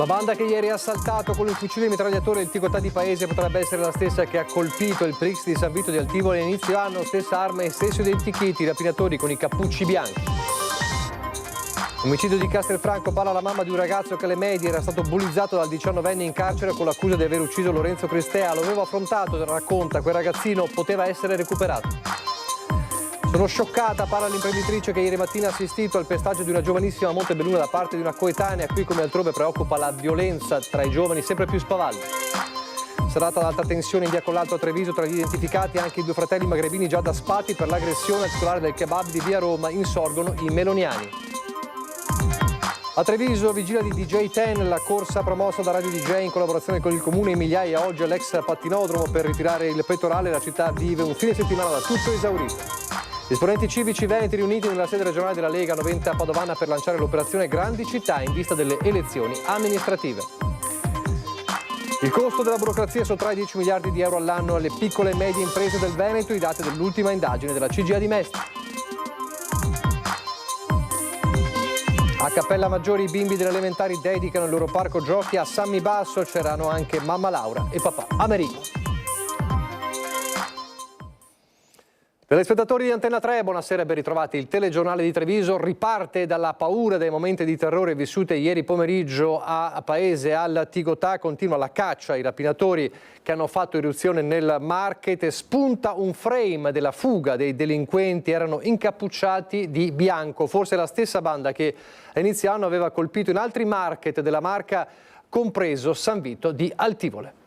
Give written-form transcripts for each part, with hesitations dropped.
La banda che ieri ha assaltato con il fucile mitragliatore il Ticotà di Paese potrebbe essere la stessa che ha colpito il Prix di San Vito di Altivole a inizio anno, stessa arma e stesso identikit, i rapinatori con i cappucci bianchi. Omicidio di Castelfranco, parla la mamma di un ragazzo che alle medie era stato bullizzato dal 19enne in carcere con l'accusa di aver ucciso Lorenzo Cristea. Lo avevo affrontato, racconta, quel ragazzino poteva essere recuperato. Sono scioccata, parla l'imprenditrice che ieri mattina ha assistito al pestaggio di una giovanissima a Montebelluna da parte di una coetanea. Qui come altrove preoccupa la violenza tra i giovani, sempre più spavaldi. Serata ad alta tensione in via Collalto a Treviso, tra gli identificati anche i due fratelli magrebini già da spati per l'aggressione al titolare del kebab di via Roma. Insorgono i meloniani. A Treviso, vigilia di DJ 10, la corsa promossa da Radio DJ in collaborazione con il comune. Migliaia oggi all'ex pattinodromo per ritirare il pettorale. La città vive un fine settimana da tutto esaurito. Gli esponenti civici veneti riuniti nella sede regionale della Lega 90 a Padovana per lanciare l'operazione Grandi Città in vista delle elezioni amministrative. Il costo della burocrazia sottrae 10 miliardi di euro all'anno alle piccole e medie imprese del Veneto, i dati dell'ultima indagine della CGIA di Mestre. A Cappella Maggiore i bimbi delle elementari dedicano il loro parco giochi a Sammi Basso, c'erano anche mamma Laura e papà Americo. Telespettatori di Antenna 3, buonasera e ben ritrovati. Il telegiornale di Treviso riparte dalla paura dei momenti di terrore vissuti ieri pomeriggio a Paese al Ticotà. Continua la caccia ai rapinatori che hanno fatto irruzione nel market e spunta un frame della fuga dei delinquenti. Erano incappucciati di bianco, forse la stessa banda che a inizio anno aveva colpito in altri market della Marca, compreso San Vito di Altivole.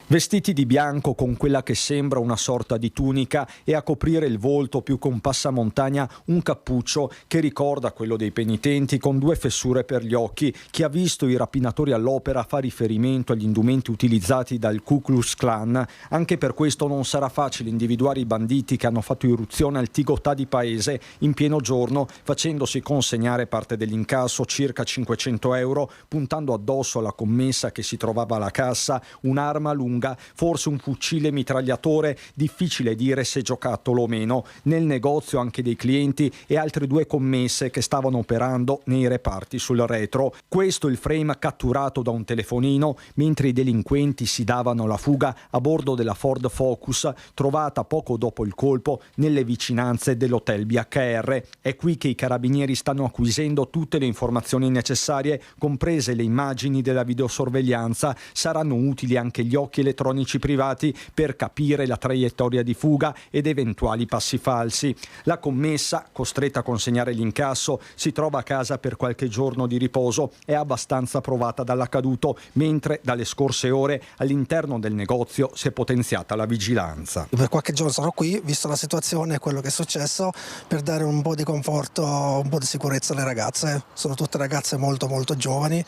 Vestiti di bianco con quella che sembra una sorta di tunica e a coprire il volto più con passamontagna un cappuccio che ricorda quello dei penitenti con due fessure per gli occhi. Chi ha visto i rapinatori all'opera fa riferimento agli indumenti utilizzati dal Ku Klux Klan. Anche per questo non sarà facile individuare i banditi che hanno fatto irruzione al Ticotà di Paese in pieno giorno, facendosi consegnare parte dell'incasso, circa 500 euro, puntando addosso alla commessa che si trovava alla cassa un'arma lunga, forse un fucile mitragliatore, difficile dire se giocattolo o meno. Nel negozio anche dei clienti e altre due commesse che stavano operando nei reparti sul retro. Questo il frame catturato da un telefonino mentre i delinquenti si davano la fuga a bordo della Ford Focus trovata poco dopo il colpo nelle vicinanze dell'hotel BHR. È qui che i carabinieri stanno acquisendo tutte le informazioni necessarie, comprese le immagini della videosorveglianza. Saranno utili anche gli occhi elettronici privati per capire la traiettoria di fuga ed eventuali passi falsi. La commessa, costretta a consegnare l'incasso, si trova a casa per qualche giorno di riposo. È abbastanza provata dall'accaduto, mentre dalle scorse ore all'interno del negozio si è potenziata la vigilanza. Per qualche giorno sarò qui, visto la situazione e quello che è successo, per dare un po' di conforto, un po' di sicurezza alle ragazze. Sono tutte ragazze molto giovani,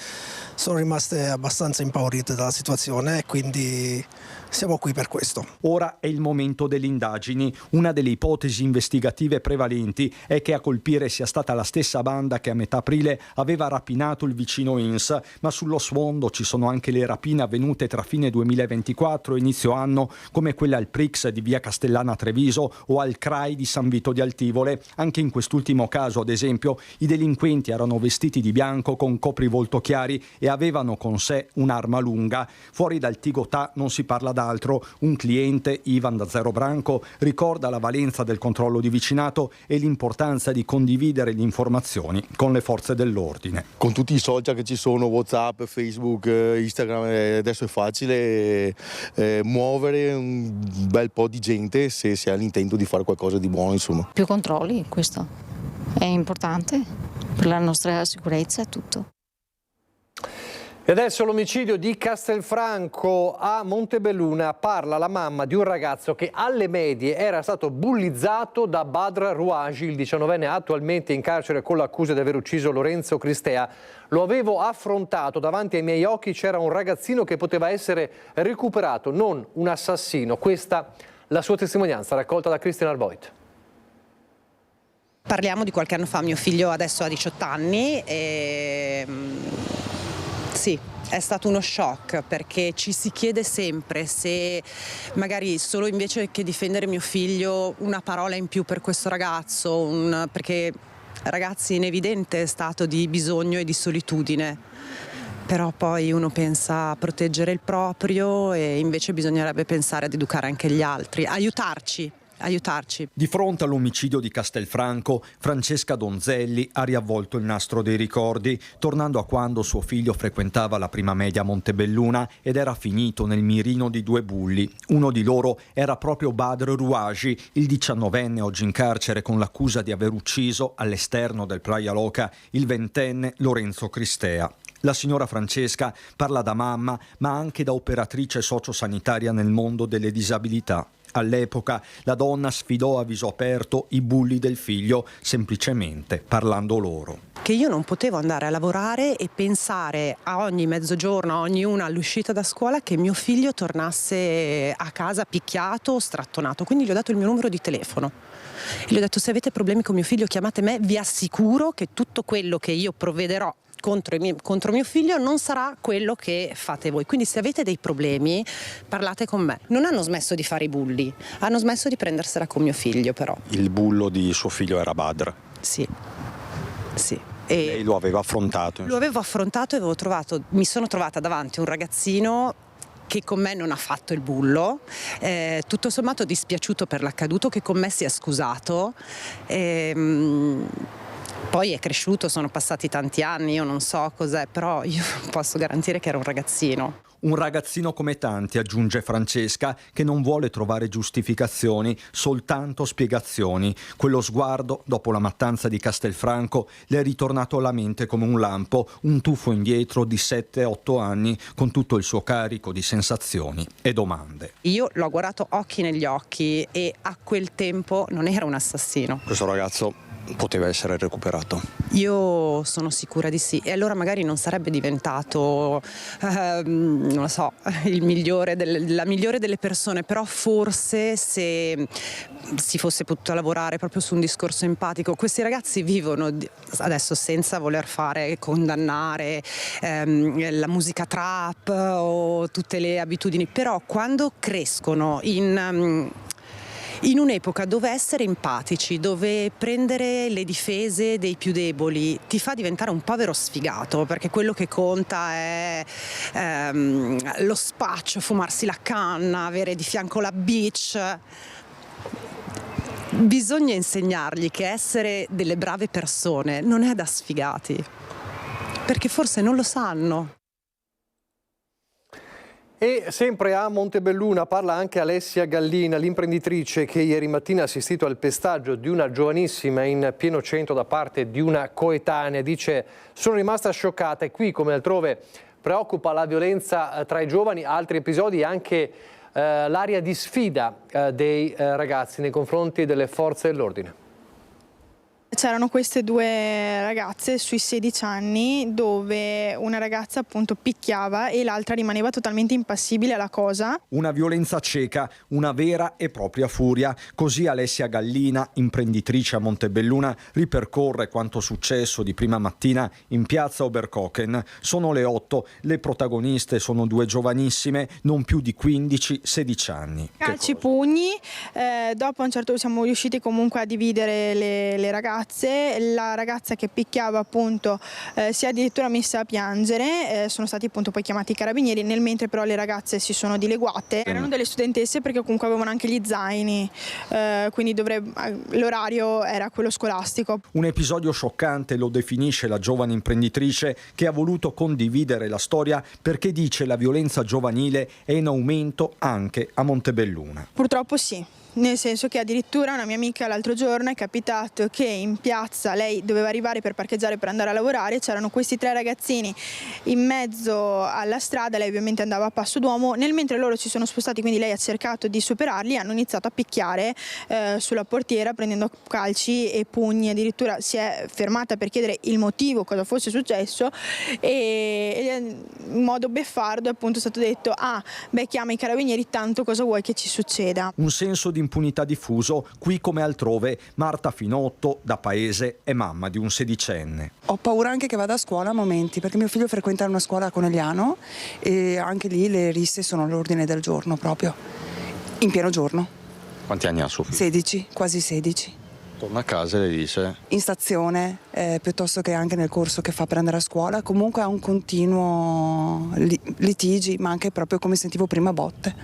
sono rimaste abbastanza impaurite dalla situazione e quindi siamo qui per questo. Ora è il momento delle indagini. Una delle ipotesi investigative prevalenti è che a colpire sia stata la stessa banda che a metà aprile aveva rapinato il vicino INS, ma sullo sfondo ci sono anche le rapine avvenute tra fine 2024 e inizio anno, come quella al Prix di via Castellana a Treviso o al CRAI di San Vito di Altivole. Anche in quest'ultimo caso, ad esempio, i delinquenti erano vestiti di bianco con coprivolto chiari e avevano con sé un'arma lunga. Fuori dal Ticotà non si parla d'altro. Un cliente, Ivan da Zero Branco, ricorda la valenza del controllo di vicinato e l'importanza di condividere le informazioni con le forze dell'ordine. Con tutti i social che ci sono, WhatsApp, Facebook, Instagram, adesso è facile muovere un bel po' di gente se si ha l'intento di fare qualcosa di buono, insomma. Più controlli, questo è importante per la nostra sicurezza e tutto. E adesso l'omicidio di Castelfranco a Montebelluna. Parla la mamma di un ragazzo che alle medie era stato bullizzato da Badr Rouaji, il 19enne attualmente in carcere con l'accusa di aver ucciso Lorenzo Cristea. Lo avevo affrontato, davanti ai miei occhi c'era un ragazzino che poteva essere recuperato, non un assassino. Questa la sua testimonianza raccolta da Christian Arboit. Parliamo di qualche anno fa, mio figlio adesso ha 18 anni e sì, è stato uno shock perché ci si chiede sempre se magari solo invece che difendere mio figlio una parola in più per questo ragazzo, perché ragazzi in evidente stato di bisogno e di solitudine. Però poi uno pensa a proteggere il proprio e invece bisognerebbe pensare ad educare anche gli altri, aiutarci. Di fronte all'omicidio di Castelfranco, Francesca Donzelli ha riavvolto il nastro dei ricordi, tornando a quando suo figlio frequentava la prima media a Montebelluna ed era finito nel mirino di 2 bulli. Uno di loro era proprio Badr Rouaji, il 19enne oggi in carcere con l'accusa di aver ucciso all'esterno del Praia Loca il 20enne Lorenzo Cristea. La signora Francesca parla da mamma, ma anche da operatrice sociosanitaria nel mondo delle disabilità. All'epoca la donna sfidò a viso aperto i bulli del figlio, semplicemente parlando loro. Che io non potevo andare a lavorare e pensare a ogni mezzogiorno, a ogni una all'uscita da scuola che mio figlio tornasse a casa picchiato, strattonato. Quindi gli ho dato il mio numero di telefono. E gli ho detto: se avete problemi con mio figlio chiamate me, vi assicuro che tutto quello che io provvederò contro mio figlio non sarà quello che fate voi. Quindi se avete dei problemi parlate con me. Non hanno smesso di fare i bulli, hanno smesso di prendersela con mio figlio però. Il bullo di suo figlio era Badr? Sì. E lei lo aveva affrontato? Lo avevo affrontato e mi sono trovata davanti un ragazzino che con me non ha fatto il bullo, tutto sommato dispiaciuto per l'accaduto, che con me si è scusato. Poi è cresciuto, sono passati tanti anni, io non so cos'è, però io posso garantire che era un ragazzino. Un ragazzino come tanti, aggiunge Francesca, che non vuole trovare giustificazioni, soltanto spiegazioni. Quello sguardo, dopo la mattanza di Castelfranco, le è ritornato alla mente come un lampo, un tuffo indietro di 7-8 anni, con tutto il suo carico di sensazioni e domande. Io l'ho guardato occhi negli occhi e a quel tempo non era un assassino. Questo ragazzo poteva essere recuperato? Io sono sicura di sì, e allora magari non sarebbe diventato, non lo so, la migliore delle persone, però forse se si fosse potuto lavorare proprio su un discorso empatico. Questi ragazzi vivono, adesso senza voler condannare la musica trap o tutte le abitudini, però quando crescono in un'epoca dove essere empatici, dove prendere le difese dei più deboli ti fa diventare un povero sfigato, perché quello che conta è lo spaccio, fumarsi la canna, avere di fianco la beach. Bisogna insegnargli che essere delle brave persone non è da sfigati, perché forse non lo sanno. E sempre a Montebelluna parla anche Alessia Gallina, l'imprenditrice che ieri mattina ha assistito al pestaggio di una giovanissima in pieno centro da parte di una coetanea. Dice: sono rimasta scioccata, e qui come altrove preoccupa la violenza tra i giovani, altri episodi, anche l'aria di sfida dei ragazzi nei confronti delle forze dell'ordine. C'erano queste 2 ragazze sui 16 anni dove una ragazza appunto picchiava e l'altra rimaneva totalmente impassibile alla cosa. Una violenza cieca, una vera e propria furia. Così Alessia Gallina, imprenditrice a Montebelluna, ripercorre quanto successo di prima mattina in piazza Oberkochen. Sono le 8, le protagoniste sono 2 giovanissime, non più di 15-16 anni. Calci, pugni, dopo a un certo punto siamo riusciti comunque a dividere le ragazze. La ragazza che picchiava appunto si è addirittura messa a piangere, sono stati appunto poi chiamati i carabinieri, nel mentre però le ragazze si sono dileguate. Erano delle studentesse perché comunque avevano anche gli zaini, quindi l'orario era quello scolastico. Un episodio scioccante, lo definisce la giovane imprenditrice, che ha voluto condividere la storia perché dice la violenza giovanile è in aumento anche a Montebelluna. Purtroppo sì. Nel senso che addirittura una mia amica l'altro giorno è capitato che in piazza lei doveva arrivare per parcheggiare per andare a lavorare, c'erano questi 3 ragazzini in mezzo alla strada, lei ovviamente andava a passo d'uomo, nel mentre loro si sono spostati, quindi lei ha cercato di superarli, hanno iniziato a picchiare sulla portiera prendendo calci e pugni, addirittura si è fermata per chiedere il motivo, cosa fosse successo, e in modo beffardo appunto è stato detto: chiama i carabinieri, tanto cosa vuoi che ci succeda. Un senso di impunità diffuso, qui come altrove. Marta Finotto, da paese, è mamma di un 16enne. Ho paura anche che vada a scuola a momenti, perché mio figlio frequenta una scuola a Conegliano e anche lì le risse sono all'ordine del giorno proprio, in pieno giorno. Quanti anni ha suo figlio? 16, quasi 16. Torna a casa, le dice? In stazione, piuttosto che anche nel corso che fa per andare a scuola. Comunque ha un continuo litigi, ma anche proprio come sentivo prima botte.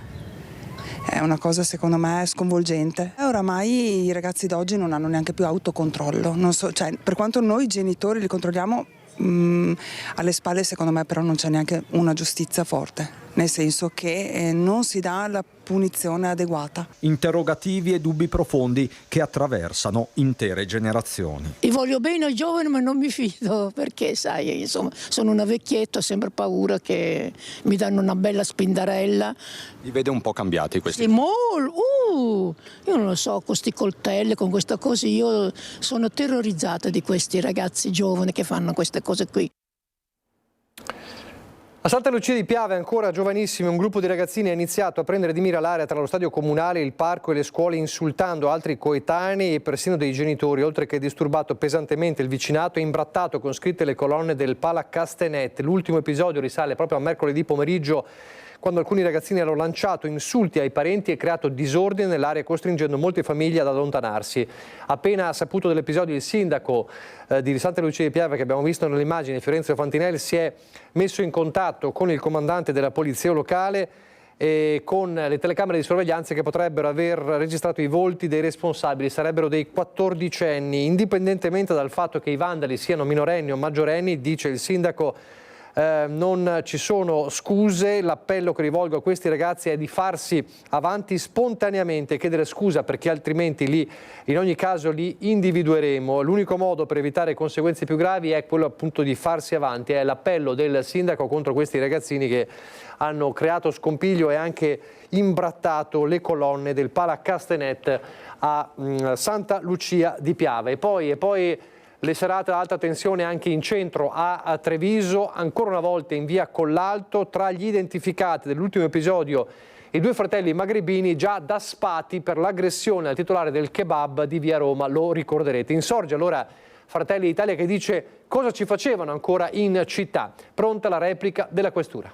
È una cosa secondo me sconvolgente. Oramai i ragazzi d'oggi non hanno neanche più autocontrollo. Non so, cioè, per quanto noi genitori li controlliamo, alle spalle secondo me però non c'è neanche una giustizia forte, nel senso che non si dà la punizione adeguata. Interrogativi e dubbi profondi che attraversano intere generazioni. Io voglio bene ai giovani ma non mi fido, perché sai, insomma, sono una vecchietta, ho sempre paura che mi danno una bella spindarella. Li vede un po' cambiati questi? Sì, io non lo so, con questi coltelli, con questa cosa, io sono terrorizzata di questi ragazzi giovani che fanno queste cose qui. A Santa Lucia di Piave, ancora giovanissimi, un gruppo di ragazzini ha iniziato a prendere di mira l'area tra lo stadio comunale, il parco e le scuole, insultando altri coetanei e persino dei genitori, oltre che disturbato pesantemente il vicinato e imbrattato con scritte le colonne del Pala Castanet. L'ultimo episodio risale proprio a mercoledì pomeriggio, quando alcuni ragazzini hanno lanciato insulti ai parenti e creato disordine nell'area, costringendo molte famiglie ad allontanarsi. Appena saputo dell'episodio, il sindaco di Santa Lucia di Piave, che abbiamo visto nelle immagini, Fiorenzo Fantinelli, si è messo in contatto con il comandante della polizia locale e con le telecamere di sorveglianza che potrebbero aver registrato i volti dei responsabili. Sarebbero dei 14enni, indipendentemente dal fatto che i vandali siano minorenni o maggiorenni, dice il sindaco. Non ci sono scuse, l'appello che rivolgo a questi ragazzi è di farsi avanti spontaneamente e chiedere scusa, perché altrimenti in ogni caso li individueremo. L'unico modo per evitare conseguenze più gravi è quello appunto di farsi avanti, è l'appello del sindaco contro questi ragazzini che hanno creato scompiglio e anche imbrattato le colonne del Pala Castanet a Santa Lucia di Piave. E poi le serate ad alta tensione anche in centro a Treviso, ancora una volta in via Collalto. Tra gli identificati dell'ultimo episodio i due fratelli magrebini già da spati per l'aggressione al titolare del kebab di via Roma, lo ricorderete. Insorge allora Fratelli d'Italia che dice: cosa ci facevano ancora in città? Pronta la replica della questura.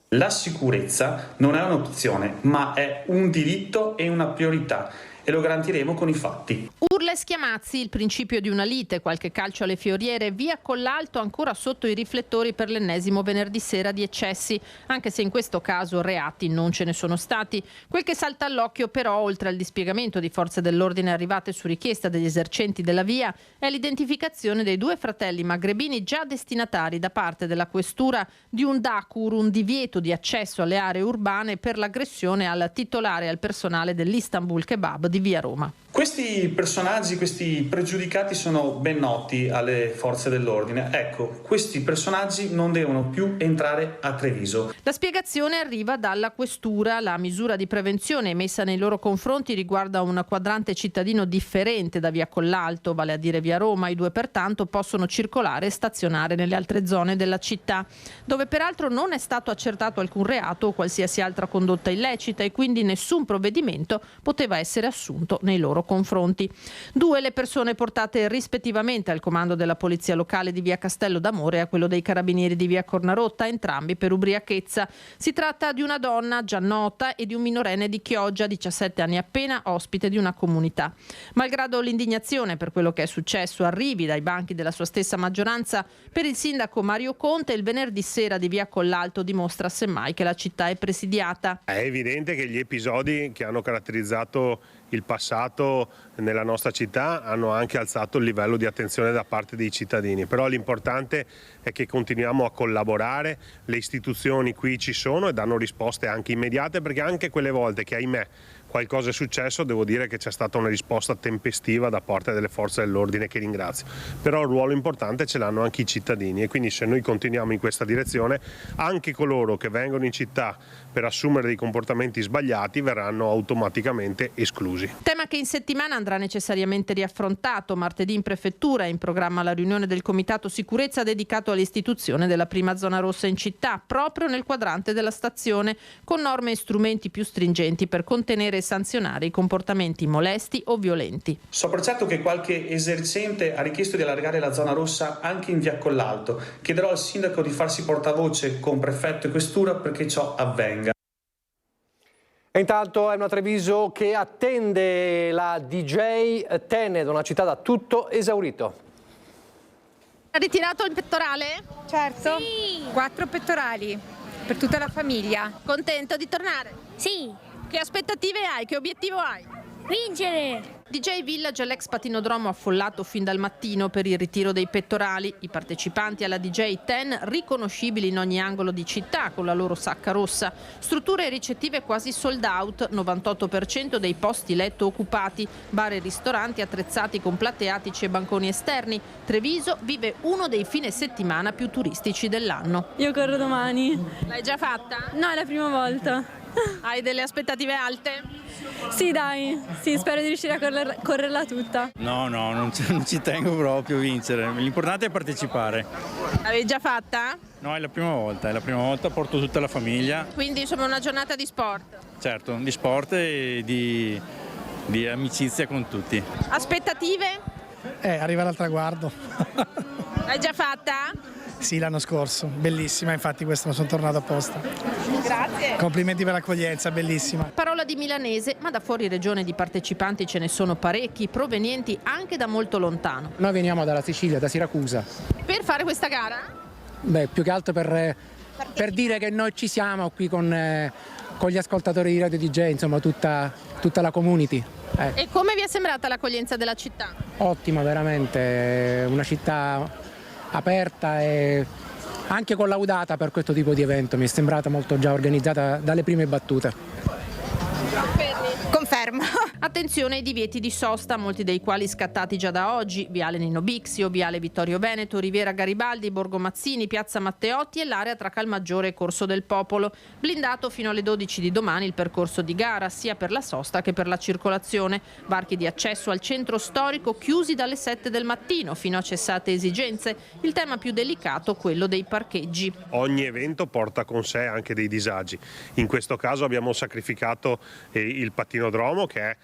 La sicurezza non è un'opzione, ma è un diritto e una priorità. E lo garantiremo con i fatti. Urla e schiamazzi, il principio di una lite, qualche calcio alle fioriere, via Collalto ancora sotto i riflettori per l'ennesimo venerdì sera di eccessi, anche se in questo caso reati non ce ne sono stati. Quel che salta all'occhio però, oltre al dispiegamento di forze dell'ordine arrivate su richiesta degli esercenti della via, è l'identificazione dei due fratelli magrebini già destinatari da parte della questura di un DACUR, un divieto di accesso alle aree urbane per l'aggressione al titolare e al personale dell'Istanbul Kebab di via Roma. Questi personaggi, questi pregiudicati sono ben noti alle forze dell'ordine. Ecco, questi personaggi non devono più entrare a Treviso. La spiegazione arriva dalla questura. La misura di prevenzione emessa nei loro confronti riguarda un quadrante cittadino differente da via Collalto, vale a dire via Roma. I due pertanto possono circolare e stazionare nelle altre zone della città, dove peraltro non è stato accertato alcun reato o qualsiasi altra condotta illecita e quindi nessun provvedimento poteva essere assunto nei loro confronti. Due le persone portate rispettivamente al comando della polizia locale di via Castello d'Amore e a quello dei carabinieri di via Cornarotta, entrambi per ubriachezza. Si tratta di una donna già nota e di un minorenne di Chioggia, 17 anni appena, ospite di una comunità. Malgrado l'indignazione per quello che è successo arrivi dai banchi della sua stessa maggioranza, per il sindaco Mario Conte il venerdì sera di via Collalto dimostra semmai che la città è presidiata. È evidente che gli episodi che hanno caratterizzato il passato nella nostra città hanno anche alzato il livello di attenzione da parte dei cittadini, però l'importante è che continuiamo a collaborare, le istituzioni qui ci sono e danno risposte anche immediate, perché anche quelle volte che ahimè qualcosa è successo devo dire che c'è stata una risposta tempestiva da parte delle forze dell'ordine, che ringrazio, però il ruolo importante ce l'hanno anche i cittadini e quindi se noi continuiamo in questa direzione anche coloro che vengono in città per assumere dei comportamenti sbagliati verranno automaticamente esclusi. Tema che in settimana andrà necessariamente riaffrontato. Martedì in prefettura è in programma la riunione del Comitato Sicurezza dedicato all'istituzione della prima zona rossa in città, proprio nel quadrante della stazione, con norme e strumenti più stringenti per contenere e sanzionare i comportamenti molesti o violenti. So per certo che qualche esercente ha richiesto di allargare la zona rossa anche in via Collalto. Chiederò al sindaco di farsi portavoce con prefetto e questura perché ciò avvenga. E intanto è una Treviso che attende la DJ Ten da una città da tutto esaurito. Ha ritirato il pettorale? Certo, sì. 4 pettorali per tutta la famiglia. Contento di tornare? Sì. Che aspettative hai? Che obiettivo hai? Vincere! DJ Village è l'ex patinodromo affollato fin dal mattino per il ritiro dei pettorali. I partecipanti alla DJ Ten riconoscibili in ogni angolo di città con la loro sacca rossa. Strutture ricettive quasi sold out, 98% dei posti letto occupati, bar e ristoranti attrezzati con platte attici e banconi esterni. Treviso vive uno dei fine settimana più turistici dell'anno. Io corro domani. L'hai già fatta? No, è la prima volta. Hai delle aspettative alte? Sì, dai, sì, spero di riuscire a correrla tutta. No, non ci tengo proprio a vincere, l'importante è partecipare. L'avevi già fatta? No, è la prima volta, porto tutta la famiglia. Quindi insomma una giornata di sport. Certo, di sport e di amicizia con tutti. Aspettative? Arrivare al traguardo. L'hai già fatta? Sì, l'anno scorso, bellissima, infatti quest'anno sono tornato apposta. Grazie. Complimenti per l'accoglienza, bellissima. Parola di milanese, ma da fuori regione di partecipanti ce ne sono parecchi, provenienti anche da molto lontano. Noi veniamo dalla Sicilia, da Siracusa. Per fare questa gara? Beh, più che altro per dire che noi ci siamo qui con gli ascoltatori di Radio DJ, insomma tutta la community. E come vi è sembrata l'accoglienza della città? Ottima, veramente, una città aperta e anche collaudata per questo tipo di evento, mi è sembrata molto già organizzata dalle prime battute. Confermo. Attenzione ai divieti di sosta, molti dei quali scattati già da oggi: Viale Nino Bixio, Viale Vittorio Veneto, Riviera Garibaldi, Borgo Mazzini, Piazza Matteotti e l'area tra Calmaggiore e Corso del Popolo. Blindato fino alle 12 di domani il percorso di gara, sia per la sosta che per la circolazione. Varchi di accesso al centro storico chiusi dalle 7 del mattino fino a cessate esigenze. Il tema più delicato, quello dei parcheggi. Ogni evento porta con sé anche dei disagi. In questo caso abbiamo sacrificato il patinodromo, che è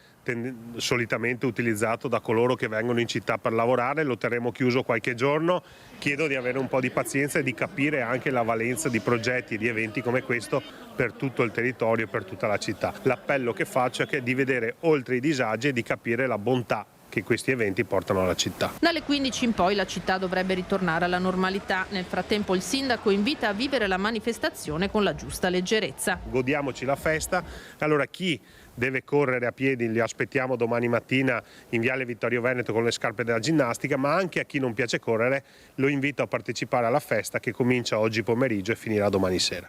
solitamente utilizzato da coloro che vengono in città per lavorare. Lo terremo chiuso qualche giorno. Chiedo di avere un po' di pazienza e di capire anche la valenza di progetti e di eventi come questo per tutto il territorio e per tutta la città. L'appello che faccio è di vedere oltre i disagi e di capire la bontà che questi eventi portano alla città. Dalle 15 in poi la città dovrebbe ritornare alla normalità. Nel frattempo il sindaco invita a vivere la manifestazione con la giusta leggerezza. Godiamoci la festa. Allora chi deve correre a piedi li aspettiamo domani mattina in Viale Vittorio Veneto con le scarpe della ginnastica, ma anche a chi non piace correre lo invito a partecipare alla festa che comincia oggi pomeriggio e finirà domani sera.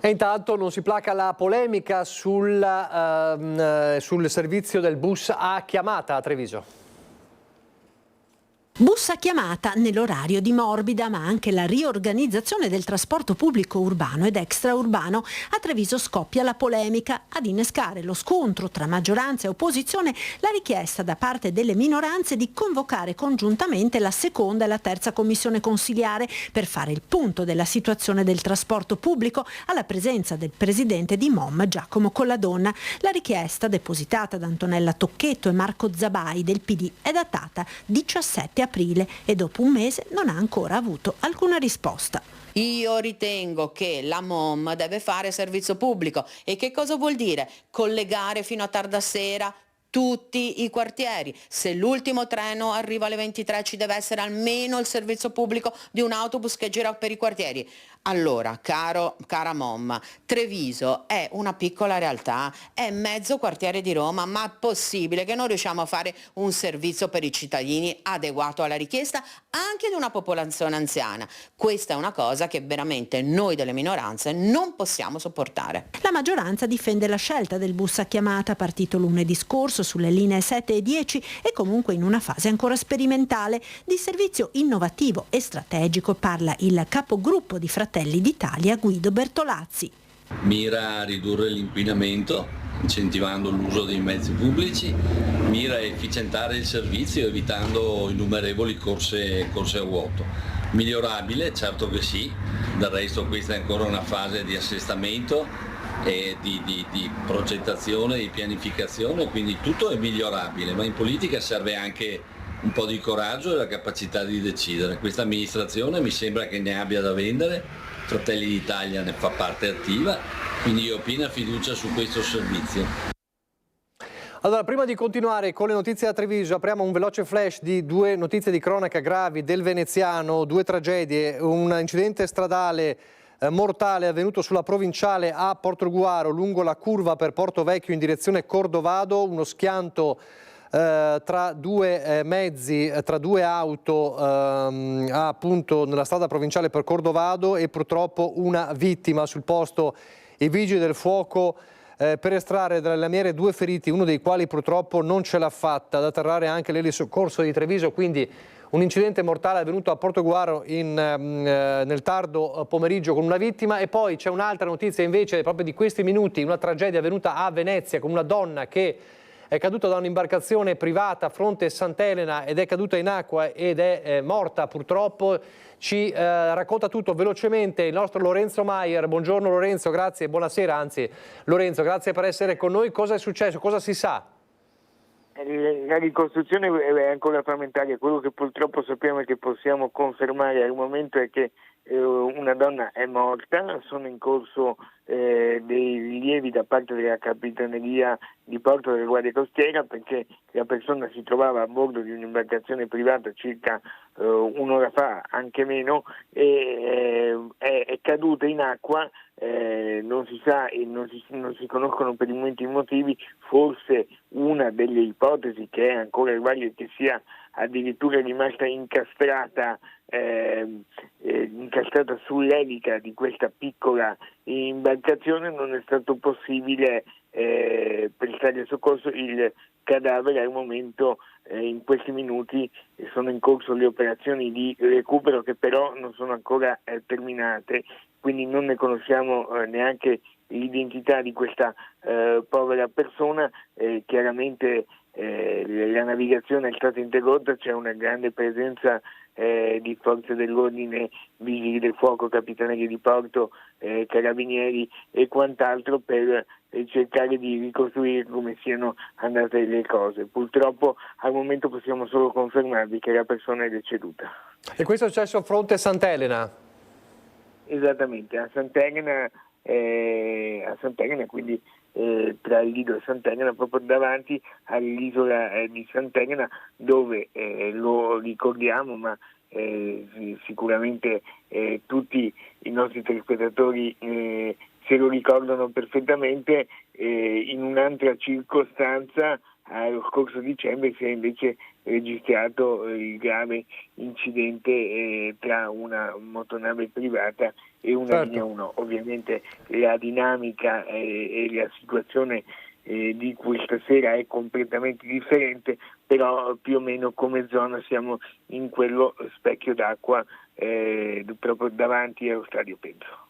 E intanto non si placa la polemica sul servizio del bus a chiamata a Treviso. Bus a chiamata nell'orario di morbida, ma anche la riorganizzazione del trasporto pubblico urbano ed extraurbano. A Treviso scoppia la polemica. Ad innescare lo scontro tra maggioranza e opposizione la richiesta da parte delle minoranze di convocare congiuntamente la seconda e la terza commissione consiliare per fare il punto della situazione del trasporto pubblico alla presenza del presidente di MOM Giacomo Colladonna. La richiesta, depositata da Antonella Tocchetto e Marco Zabai del PD, è datata 17 aprile e dopo un mese non ha ancora avuto alcuna risposta. Io ritengo che la MOM deve fare servizio pubblico. E che cosa vuol dire? Collegare fino a tarda sera tutti i quartieri. Se l'ultimo treno arriva alle 23 ci deve essere almeno il servizio pubblico di un autobus che gira per i quartieri. Allora, cara MOM, Treviso è una piccola realtà, è mezzo quartiere di Roma, ma è possibile che non riusciamo a fare un servizio per i cittadini adeguato alla richiesta anche di una popolazione anziana? Questa è una cosa che veramente noi delle minoranze non possiamo sopportare. La maggioranza difende la scelta del bus a chiamata partito lunedì scorso sulle linee 7 e 10 e comunque in una fase ancora sperimentale. Di servizio innovativo e strategico parla il capogruppo di Fratelli d'Italia Guido Bertolazzi. Mira a ridurre l'inquinamento incentivando l'uso dei mezzi pubblici, mira a efficientare il servizio evitando innumerevoli corse a vuoto. Migliorabile? Certo che sì, del resto questa è ancora una fase di assestamento e di progettazione, di pianificazione, quindi tutto è migliorabile, ma in politica serve anche un po' di coraggio e la capacità di decidere. Questa amministrazione mi sembra che ne abbia da vendere, Fratelli d'Italia ne fa parte attiva quindi io ho piena fiducia su questo servizio. Allora, prima di continuare con le notizie da Treviso, apriamo un veloce flash di due notizie di cronaca gravi del veneziano, due tragedie, un incidente stradale mortale avvenuto sulla provinciale a Portogruaro lungo la curva per Porto Vecchio in direzione Cordovado, uno schianto tra due mezzi, tra due auto appunto nella strada provinciale per Cordovado e purtroppo una vittima. Sul posto i vigili del fuoco per estrarre dalle lamiere due feriti, uno dei quali purtroppo non ce l'ha fatta, ad atterrare anche l'elisoccorso di Treviso, quindi un incidente mortale avvenuto a Portogruaro nel tardo pomeriggio con una vittima. E poi c'è un'altra notizia invece proprio di questi minuti, una tragedia avvenuta a Venezia con una donna che è caduta da un'imbarcazione privata a fronte Sant'Elena ed è caduta in acqua ed è morta purtroppo. Ci racconta tutto velocemente il nostro Lorenzo Maier. Buongiorno Lorenzo, grazie, buonasera anzi. Lorenzo, grazie per essere con noi. Cosa è successo? Cosa si sa? La ricostruzione è ancora frammentaria, quello che purtroppo sappiamo e che possiamo confermare al momento è che una donna è morta, sono in corso dei rilievi da parte della Capitaneria di Porto della Guardia Costiera perché la persona si trovava a bordo di un'imbarcazione privata circa un'ora fa, anche meno, e è caduta in acqua. Non si sa e non si conoscono per il momento i motivi. Forse una delle ipotesi che è ancora il vaglio è che sia addirittura rimasta incastrata sull'elica di questa piccola imbarcazione. Non è stato possibile prestare soccorso. Il cadavere al momento in questi minuti sono in corso le operazioni di recupero che però non sono ancora terminate, quindi non ne conosciamo neanche l'identità di questa povera persona. Chiaramente la navigazione è stata interrotta, c'è una grande presenza di forze dell'ordine, vigili del fuoco, capitanerie di porto, carabinieri e quant'altro per cercare di ricostruire come siano andate le cose. Purtroppo al momento possiamo solo confermarvi che la persona è deceduta. E questo è successo a fronte Sant'Elena? Esattamente, a Sant'Elena, quindi tra il Lido e Sant'Elena, proprio davanti all'isola di Sant'Elena, dove lo ricordiamo, ma sicuramente tutti i nostri telespettatori se lo ricordano perfettamente, in un'altra circostanza lo scorso dicembre si è invece registrato il grave incidente tra una motonave privata e una linea 1. Ovviamente la dinamica e la situazione di questa sera è completamente differente, però più o meno come zona siamo in quello specchio d'acqua proprio davanti allo Stadio Pedro.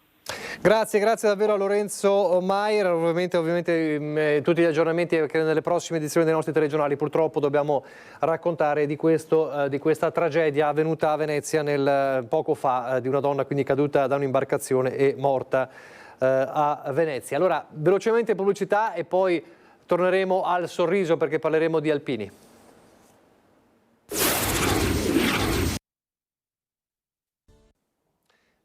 Grazie davvero a Lorenzo Maier. Ovviamente tutti gli aggiornamenti che nelle prossime edizioni dei nostri telegiornali purtroppo dobbiamo raccontare di questa tragedia avvenuta a Venezia poco fa, di una donna quindi caduta da un'imbarcazione e morta a Venezia. Allora, velocemente pubblicità e poi torneremo al sorriso perché parleremo di alpini.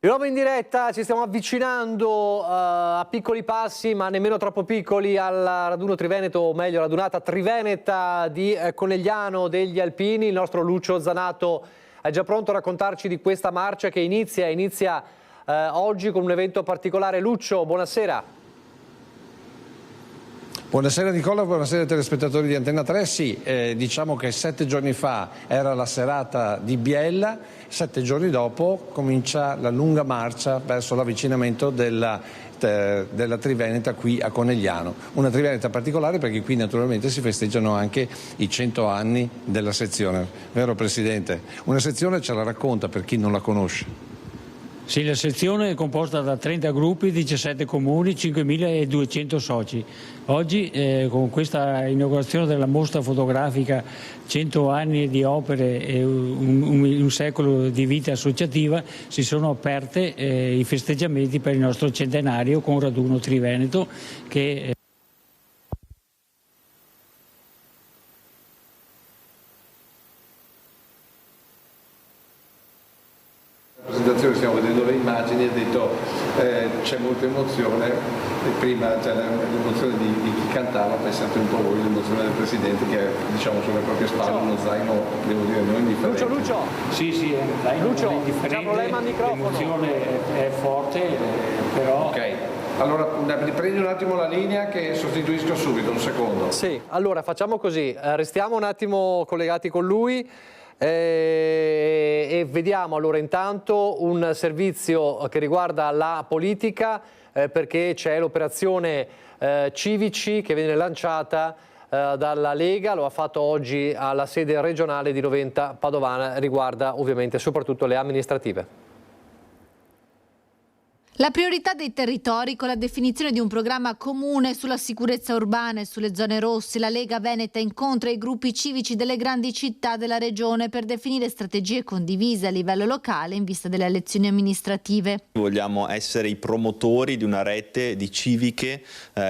Di nuovo in diretta, ci stiamo avvicinando a piccoli passi, ma nemmeno troppo piccoli, al raduno triveneto, o meglio radunata triveneta di Conegliano degli Alpini. Il nostro Lucio Zanato è già pronto a raccontarci di questa marcia che inizia oggi con un evento particolare. Lucio, buonasera. Buonasera Nicola, buonasera ai telespettatori di Antenna 3. Sì, diciamo che 7 giorni fa era la serata di Biella, 7 giorni dopo comincia la lunga marcia verso l'avvicinamento della Triveneta qui a Conegliano. Una Triveneta particolare perché qui naturalmente si festeggiano anche i 100 anni della sezione, vero Presidente? Una sezione ce la racconta per chi non la conosce. Sì, la sezione è composta da 30 gruppi, 17 comuni, 5.200 soci. Oggi con questa inaugurazione della mostra fotografica 100 anni di opere e un secolo di vita associativa si sono aperte i festeggiamenti per il nostro centenario con Raduno Triveneto che Stiamo vedendo le immagini e ha detto c'è molta emozione, e prima c'è l'emozione di chi cantava, pensate un po' voi, l'emozione del Presidente che diciamo sulle proprie spalle uno zaino, devo dire, non indifferente. Lucio. Sì, è un zaino Lucio, non indifferente, c'è un problema al microfono. l'emozione è forte, però... Ok, allora prendi un attimo la linea che sostituisco subito, un secondo. Sì, allora facciamo così, restiamo un attimo collegati con lui e vediamo allora intanto un servizio che riguarda la politica perché c'è l'operazione Civici che viene lanciata dalla Lega, lo ha fatto oggi alla sede regionale di Noventa Padovana, riguarda ovviamente soprattutto le amministrative. La priorità dei territori con la definizione di un programma comune sulla sicurezza urbana e sulle zone rosse. La Lega Veneta incontra i gruppi civici delle grandi città della regione per definire strategie condivise a livello locale in vista delle elezioni amministrative. Vogliamo essere i promotori di una rete di civiche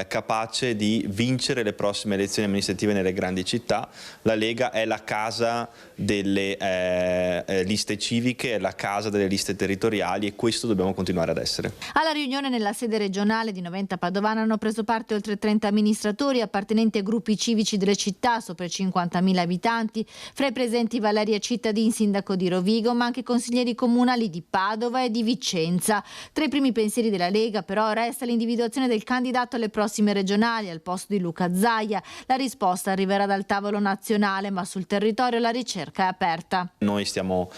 capace di vincere le prossime elezioni amministrative nelle grandi città. La Lega è la casa delle liste civiche, è la casa delle liste territoriali e questo dobbiamo continuare ad essere. Alla riunione nella sede regionale di Noventa Padovana hanno preso parte oltre 30 amministratori appartenenti a gruppi civici delle città, sopra i 50.000 abitanti. Fra i presenti Valeria Cittadin, sindaco di Rovigo, ma anche consiglieri comunali di Padova e di Vicenza. Tra i primi pensieri della Lega però resta l'individuazione del candidato alle prossime regionali al posto di Luca Zaia. La risposta arriverà dal tavolo nazionale, ma sul territorio la ricerca è aperta. Noi stiamo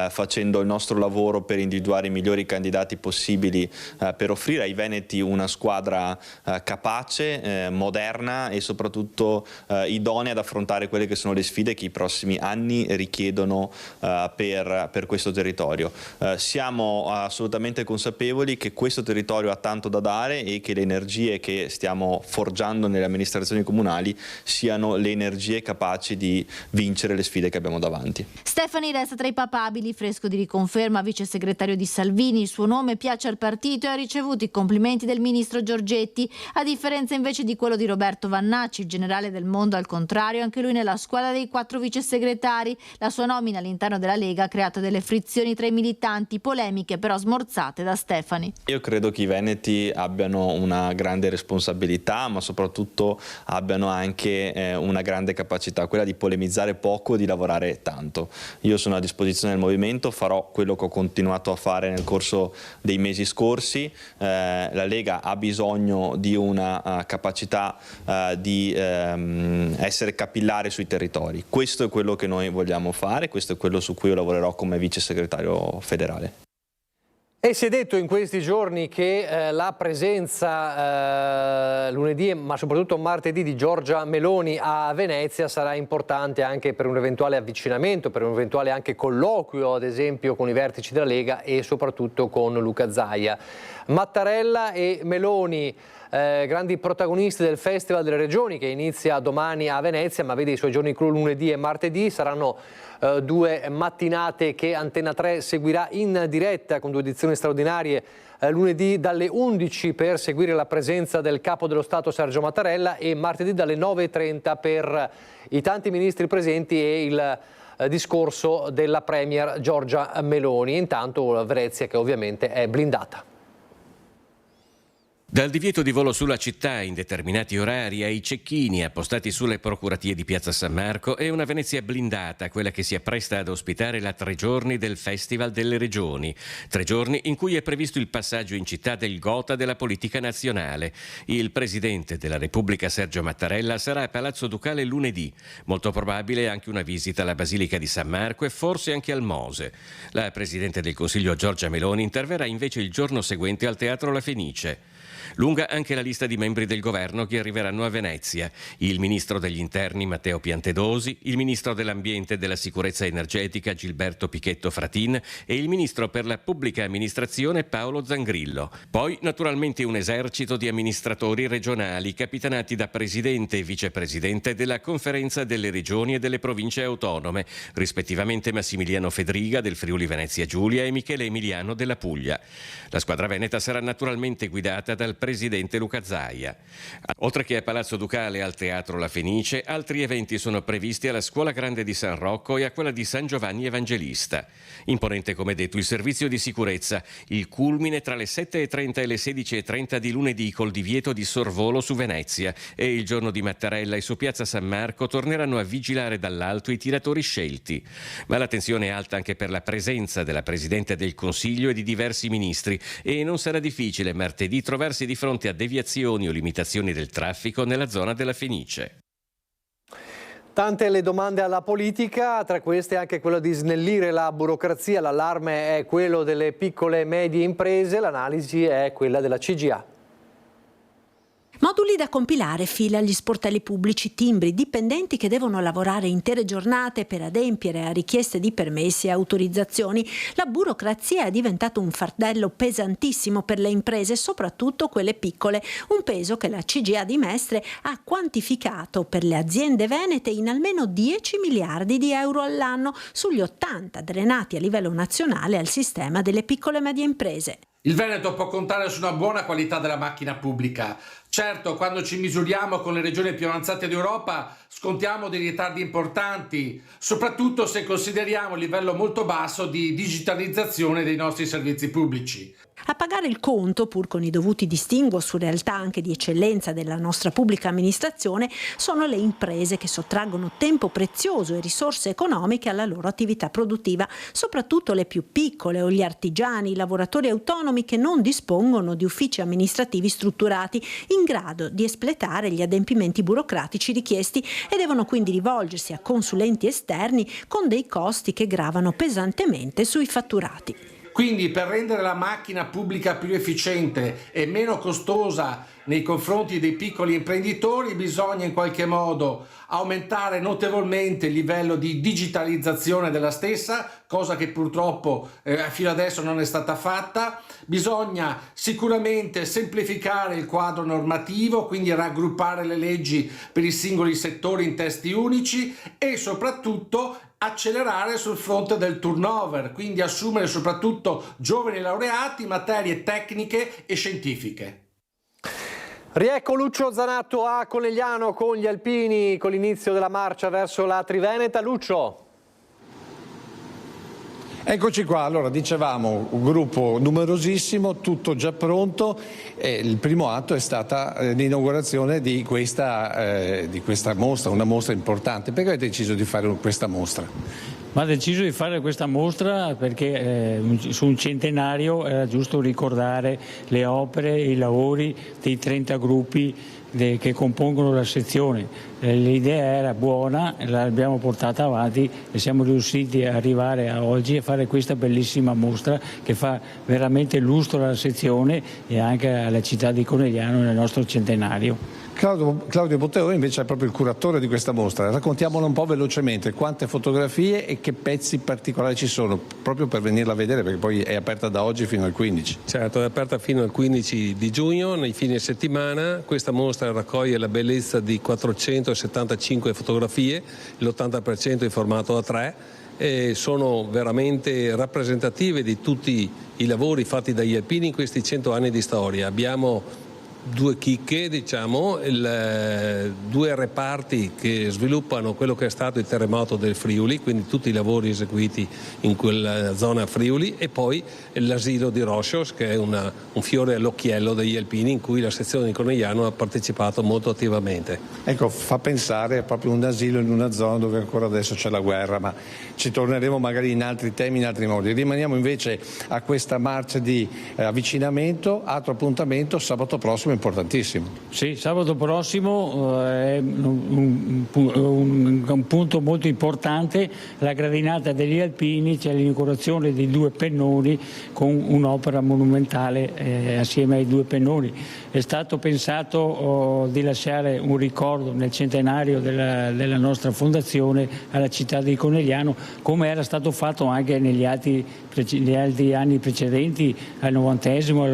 facendo il nostro lavoro per individuare i migliori candidati possibili per offrire ai veneti una squadra capace, moderna e soprattutto idonea ad affrontare quelle che sono le sfide che i prossimi anni richiedono per questo territorio. Siamo assolutamente consapevoli che questo territorio ha tanto da dare e che le energie che stiamo forgiando nelle amministrazioni comunali siano le energie capaci di vincere le sfide che abbiamo davanti. Stefani resta tra i papabili, fresco di riconferma, vice segretario di Salvini. Il suo nome piace al partito e ha ricevuto i complimenti del ministro Giorgetti, a differenza invece di quello di Roberto Vannacci, il generale del mondo al contrario, anche lui nella squadra dei 4 vice segretari. La sua nomina all'interno della Lega ha creato delle frizioni tra i militanti, polemiche però smorzate da Stefani. Io credo che i veneti abbiano una grande responsabilità, ma soprattutto abbiano anche una grande capacità, quella di polemizzare poco e di lavorare tanto. Io sono a disposizione del movimento, farò quello che ho continuato a fare nel corso dei mesi scorsi. La Lega ha bisogno di una capacità di essere capillare sui territori. Questo è quello che noi vogliamo fare, questo è quello su cui io lavorerò come vice segretario federale. E si è detto in questi giorni che la presenza lunedì ma soprattutto martedì di Giorgia Meloni a Venezia sarà importante anche per un eventuale avvicinamento, per un eventuale anche colloquio ad esempio con i vertici della Lega e soprattutto con Luca Zaia. Mattarella e Meloni, grandi protagonisti del Festival delle Regioni che inizia domani a Venezia ma vede i suoi giorni clou lunedì e martedì, saranno 2 mattinate che Antena 3 seguirà in diretta con 2 edizioni straordinarie lunedì dalle 11 per seguire la presenza del capo dello Stato Sergio Mattarella e martedì dalle 9:30 per i tanti ministri presenti e il discorso della Premier Giorgia Meloni. Intanto Venezia che ovviamente è blindata. Dal divieto di volo sulla città in determinati orari ai cecchini appostati sulle procuratie di Piazza San Marco è una Venezia blindata, quella che si appresta ad ospitare la 3 giorni del Festival delle Regioni. 3 giorni in cui è previsto il passaggio in città del Gotha della politica nazionale. Il Presidente della Repubblica Sergio Mattarella sarà a Palazzo Ducale lunedì. Molto probabile anche una visita alla Basilica di San Marco e forse anche al Mose. La Presidente del Consiglio Giorgia Meloni interverrà invece il giorno seguente al Teatro La Fenice. Lunga anche la lista di membri del governo che arriveranno a Venezia. Il ministro degli interni Matteo Piantedosi, il ministro dell'ambiente e della sicurezza energetica Gilberto Pichetto Fratin e il ministro per la pubblica amministrazione Paolo Zangrillo. Poi naturalmente un esercito di amministratori regionali capitanati da presidente e vicepresidente della Conferenza delle Regioni e delle Province Autonome, rispettivamente Massimiliano Fedriga del Friuli Venezia Giulia e Michele Emiliano della Puglia. La squadra veneta sarà naturalmente guidata dal dal presidente Luca Zaia. Oltre che a Palazzo Ducale e al Teatro La Fenice, altri eventi sono previsti alla Scuola Grande di San Rocco e a quella di San Giovanni Evangelista. Imponente, come detto, il servizio di sicurezza, il culmine tra le 7:30 e le 16:30 di lunedì col divieto di sorvolo su Venezia, e il giorno di Mattarella e su Piazza San Marco torneranno a vigilare dall'alto i tiratori scelti. Ma l'attenzione è alta anche per la presenza della Presidente del Consiglio e di diversi ministri, e non sarà difficile martedì trovarsi di fronte a deviazioni o limitazioni del traffico nella zona della Fenice. Tante le domande alla politica, tra queste anche quello di snellire la burocrazia. L'allarme è quello delle piccole e medie imprese, l'analisi è quella della CGA. Moduli da compilare, fila agli sportelli pubblici, timbri, dipendenti che devono lavorare intere giornate per adempiere a richieste di permessi e autorizzazioni. La burocrazia è diventato un fardello pesantissimo per le imprese, soprattutto quelle piccole, un peso che la CGA di Mestre ha quantificato per le aziende venete in almeno 10 miliardi di euro all'anno, sugli 80 drenati a livello nazionale al sistema delle piccole e medie imprese. Il Veneto può contare su una buona qualità della macchina pubblica. Certo, quando ci misuriamo con le regioni più avanzate d'Europa scontiamo dei ritardi importanti, soprattutto se consideriamo il livello molto basso di digitalizzazione dei nostri servizi pubblici. A pagare il conto, pur con i dovuti distinguo su realtà anche di eccellenza della nostra pubblica amministrazione, sono le imprese che sottraggono tempo prezioso e risorse economiche alla loro attività produttiva, soprattutto le più piccole o gli artigiani, i lavoratori autonomi che non dispongono di uffici amministrativi strutturati in grado di espletare gli adempimenti burocratici richiesti e devono quindi rivolgersi a consulenti esterni con dei costi che gravano pesantemente sui fatturati. Quindi per rendere la macchina pubblica più efficiente e meno costosa nei confronti dei piccoli imprenditori bisogna in qualche modo aumentare notevolmente il livello di digitalizzazione della stessa, cosa che purtroppo fino adesso non è stata fatta. Bisogna sicuramente semplificare il quadro normativo, quindi raggruppare le leggi per i singoli settori in testi unici e soprattutto accelerare sul fronte del turnover, quindi assumere soprattutto giovani laureati in materie tecniche e scientifiche. Riecco Lucio Zanatto a Conegliano con gli alpini, con l'inizio della marcia verso la Triveneta. Lucio. Eccoci qua, allora dicevamo un gruppo numerosissimo, tutto già pronto, il primo atto è stata l'inaugurazione di questa mostra, una mostra importante. Perché avete deciso di fare questa mostra? Ma ha deciso di fare questa mostra perché su un centenario era giusto ricordare le opere e i lavori dei 30 gruppi che compongono la sezione. L'idea era buona, l'abbiamo portata avanti e siamo riusciti ad arrivare a oggi a fare questa bellissima mostra che fa veramente lustro alla sezione e anche alla città di Conegliano nel nostro centenario. Claudio Botteoni invece è proprio il curatore di questa mostra. Raccontiamola un po' velocemente, quante fotografie e che pezzi particolari ci sono, proprio per venirla a vedere, perché poi è aperta da oggi fino al 15. Certo, è aperta fino al 15 di giugno, nei fine settimana. Questa mostra raccoglie la bellezza di 475 fotografie, l'80% in formato A3, e sono veramente rappresentative di tutti i lavori fatti dagli alpini in questi 100 anni di storia. Abbiamo due chicche, diciamo, due reparti che sviluppano quello che è stato il terremoto del Friuli, quindi tutti i lavori eseguiti in quella zona Friuli, e poi l'asilo di Roscios, che è un fiore all'occhiello degli alpini in cui la sezione di Conegliano ha partecipato molto attivamente. Ecco, fa pensare proprio un asilo in una zona dove ancora adesso c'è la guerra, ma ci torneremo magari in altri temi, in altri modi. Rimaniamo invece a questa marcia di avvicinamento, altro appuntamento sabato prossimo importantissimo. Sì, sabato prossimo è un punto molto importante, la gradinata degli alpini, c'è l'inaugurazione di 2 pennoni con un'opera monumentale assieme ai 2 pennoni. È stato pensato di lasciare un ricordo nel centenario della nostra fondazione alla città di Conegliano, come era stato fatto anche negli altri anni precedenti, al 90esimo e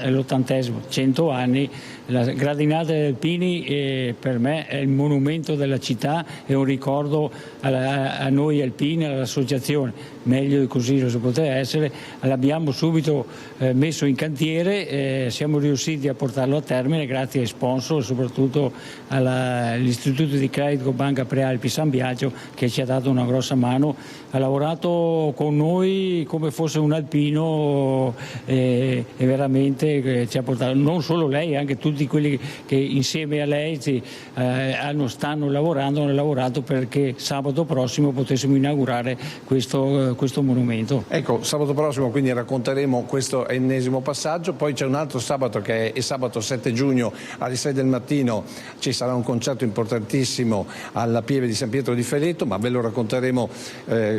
all'80esimo, 100 anni Alpini. La gradinata degli Alpini per me è il monumento della città, è un ricordo a noi alpini, all'associazione, meglio di così non si poteva essere. L'abbiamo subito messo in cantiere, siamo riusciti a portarlo a termine grazie ai sponsor, soprattutto all'Istituto di Credito Banca Prealpi San Biagio, che ci ha dato una grossa mano. Ha lavorato con noi come fosse un alpino e veramente ci ha portato, non solo lei, anche tutti quelli che insieme a lei hanno lavorato perché sabato prossimo potessimo inaugurare questo monumento. Ecco, sabato prossimo quindi racconteremo questo ennesimo passaggio, poi c'è un altro sabato che è il sabato 7 giugno alle 6 del mattino, ci sarà un concerto importantissimo alla Pieve di San Pietro di Feletto, ma ve lo racconteremo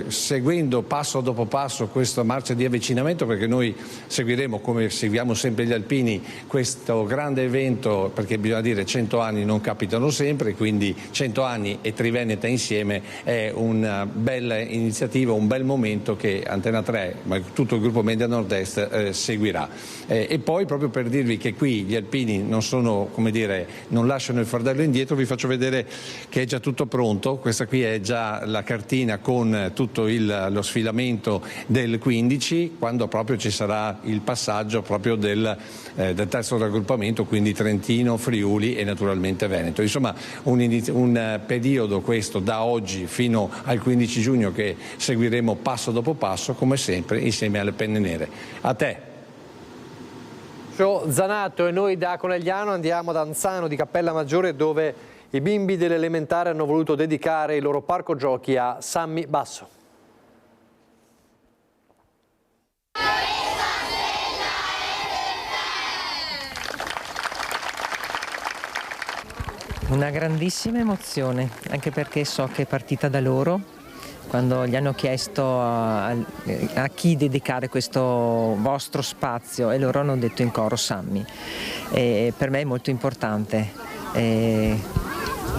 seguendo passo dopo passo questa marcia di avvicinamento, perché noi seguiremo, come seguiamo sempre gli alpini, questo grande evento, perché bisogna dire 100 anni non capitano sempre, quindi 100 anni e Triveneta insieme è una bella iniziativa, un bel momento che Antena 3, ma tutto il gruppo Media Nord-Est seguirà. E poi, proprio per dirvi che qui gli alpini non sono, come dire, non lasciano il fardello indietro, vi faccio vedere che è già tutto pronto. Questa qui è già la cartina con tutto lo sfilamento del 15, quando proprio ci sarà il passaggio proprio del terzo raggruppamento, quindi Trentino, Friuli e naturalmente Veneto. Insomma, un periodo questo da oggi fino al 15 giugno che seguiremo passo dopo passo, come sempre, insieme alle Penne Nere. A te. Zanato, e noi da Conegliano andiamo ad Anzano di Cappella Maggiore, dove i bimbi dell'elementare hanno voluto dedicare il loro parco giochi a Sammy Basso. Una grandissima emozione, anche perché so che è partita da loro quando gli hanno chiesto a chi dedicare questo vostro spazio, e loro hanno detto in coro Sammy. E per me è molto importante.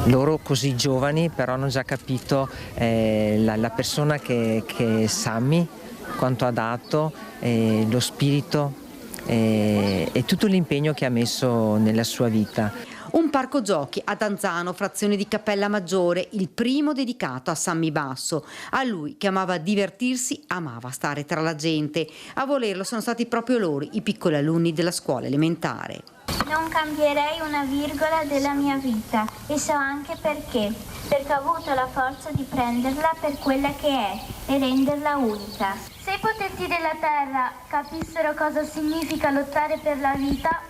Loro così giovani però hanno già capito la persona che è Sammy, quanto ha dato, lo spirito e tutto l'impegno che ha messo nella sua vita. Un parco giochi ad Anzano, frazione di Cappella Maggiore, il primo dedicato a Sammy Basso. A lui, che amava divertirsi, amava stare tra la gente. A volerlo sono stati proprio loro, i piccoli alunni della scuola elementare. Non cambierei una virgola della mia vita, e so anche perché ho avuto la forza di prenderla per quella che è e renderla unica. Se i potenti della terra capissero cosa significa lottare per la vita,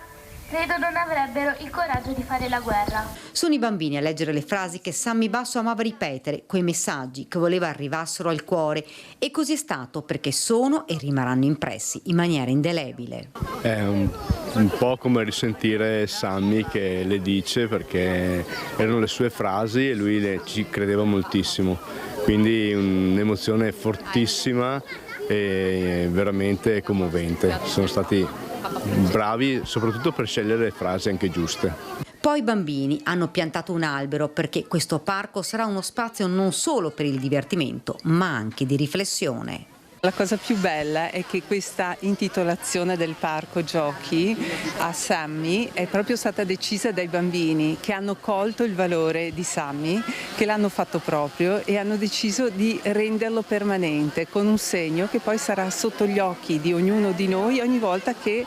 credo non avrebbero il coraggio di fare la guerra. Sono i bambini a leggere le frasi che Sammy Basso amava ripetere, quei messaggi che voleva arrivassero al cuore, e così è stato, perché sono e rimarranno impressi in maniera indelebile. È un po' come risentire Sammy che le dice, perché erano le sue frasi e lui ci credeva moltissimo, quindi un'emozione fortissima e veramente commovente. Sono stati bravi soprattutto per scegliere le frasi anche giuste. Poi i bambini hanno piantato un albero, perché questo parco sarà uno spazio non solo per il divertimento, ma anche di riflessione. La cosa più bella è che questa intitolazione del parco giochi a Sammy è proprio stata decisa dai bambini, che hanno colto il valore di Sammy, che l'hanno fatto proprio e hanno deciso di renderlo permanente, con un segno che poi sarà sotto gli occhi di ognuno di noi ogni volta che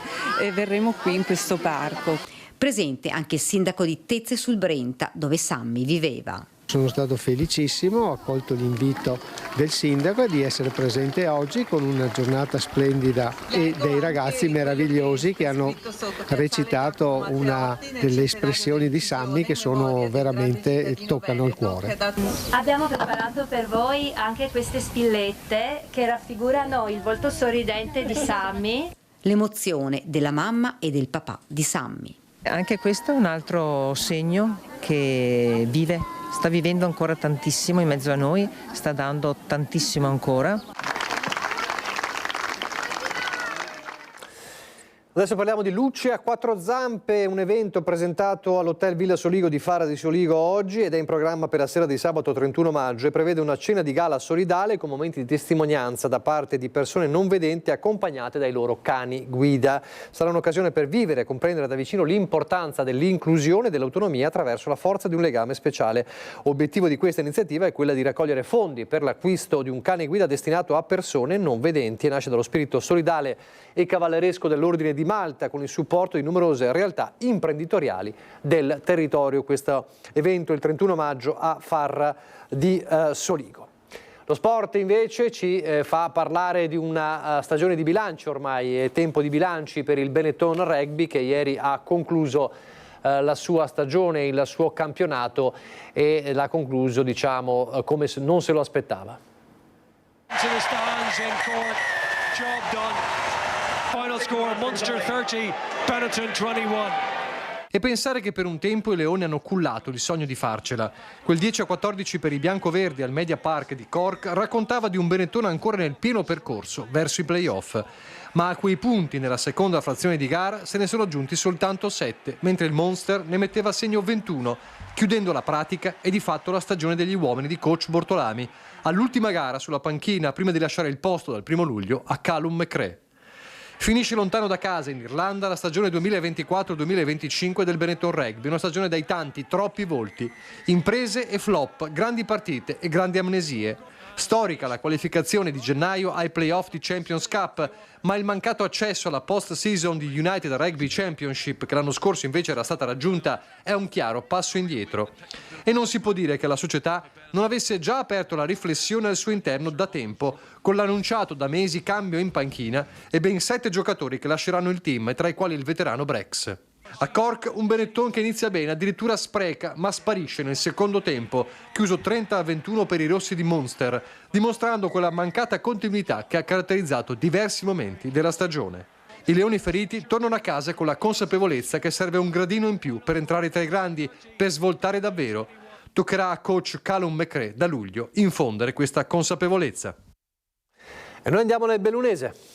verremo qui in questo parco. Presente anche il sindaco di Tezze sul Brenta, dove Sammy viveva. Sono stato felicissimo, ho accolto l'invito del sindaco di essere presente oggi con una giornata splendida e dei ragazzi meravigliosi che hanno recitato una delle espressioni di Sammy che sono veramente toccano il cuore. Abbiamo preparato per voi anche queste spillette che raffigurano il volto sorridente di Sammy. L'emozione della mamma e del papà di Sammy. Anche questo è un altro segno che sta vivendo ancora tantissimo in mezzo a noi, sta dando tantissimo ancora. Adesso parliamo di Luce a quattro zampe, un evento presentato all'Hotel Villa Soligo di Fara di Soligo oggi ed è in programma per la sera di sabato 31 maggio e prevede una cena di gala solidale con momenti di testimonianza da parte di persone non vedenti accompagnate dai loro cani guida. Sarà un'occasione per vivere e comprendere da vicino l'importanza dell'inclusione e dell'autonomia attraverso la forza di un legame speciale. Obiettivo di questa iniziativa è quella di raccogliere fondi per l'acquisto di un cane guida destinato a persone non vedenti e nasce dallo spirito solidale e cavalleresco dell'Ordine di Malta con il supporto di numerose realtà imprenditoriali del territorio. Questo evento il 31 maggio a Fara di Soligo. Lo sport invece ci fa parlare di una stagione di bilancio ormai, è tempo di bilanci per il Benetton Rugby che ieri ha concluso la sua stagione, il suo campionato e l'ha concluso diciamo come se non se lo aspettava. Final score, Munster 30, Benetton 21. E pensare che per un tempo i leoni hanno cullato il sogno di farcela. Quel 10-14 per i biancoverdi al Media Park di Cork raccontava di un Benetton ancora nel pieno percorso verso i play-off. Ma a quei punti nella seconda frazione di gara se ne sono aggiunti soltanto 7, mentre il Munster ne metteva a segno 21, chiudendo la pratica e di fatto la stagione degli uomini di coach Bortolami, all'ultima gara sulla panchina prima di lasciare il posto dal 1 luglio a Callum McRae. Finisce lontano da casa in Irlanda la stagione 2024-2025 del Benetton Rugby, una stagione dai tanti, troppi volti, imprese e flop, grandi partite e grandi amnesie. Storica la qualificazione di gennaio ai playoff di Champions Cup, ma il mancato accesso alla post-season di United Rugby Championship, che l'anno scorso invece era stata raggiunta, è un chiaro passo indietro. E non si può dire che la società non avesse già aperto la riflessione al suo interno da tempo, con l'annunciato da mesi cambio in panchina e ben 7 giocatori che lasceranno il team, tra i quali il veterano Brex. A Cork un Benetton che inizia bene, addirittura spreca, ma sparisce nel secondo tempo, chiuso 30-21 per i rossi di Munster, dimostrando quella mancata continuità che ha caratterizzato diversi momenti della stagione. I leoni feriti tornano a casa con la consapevolezza che serve un gradino in più per entrare tra i grandi, per svoltare davvero. Toccherà a coach Callum McRae da luglio infondere questa consapevolezza. E noi andiamo nel bellunese.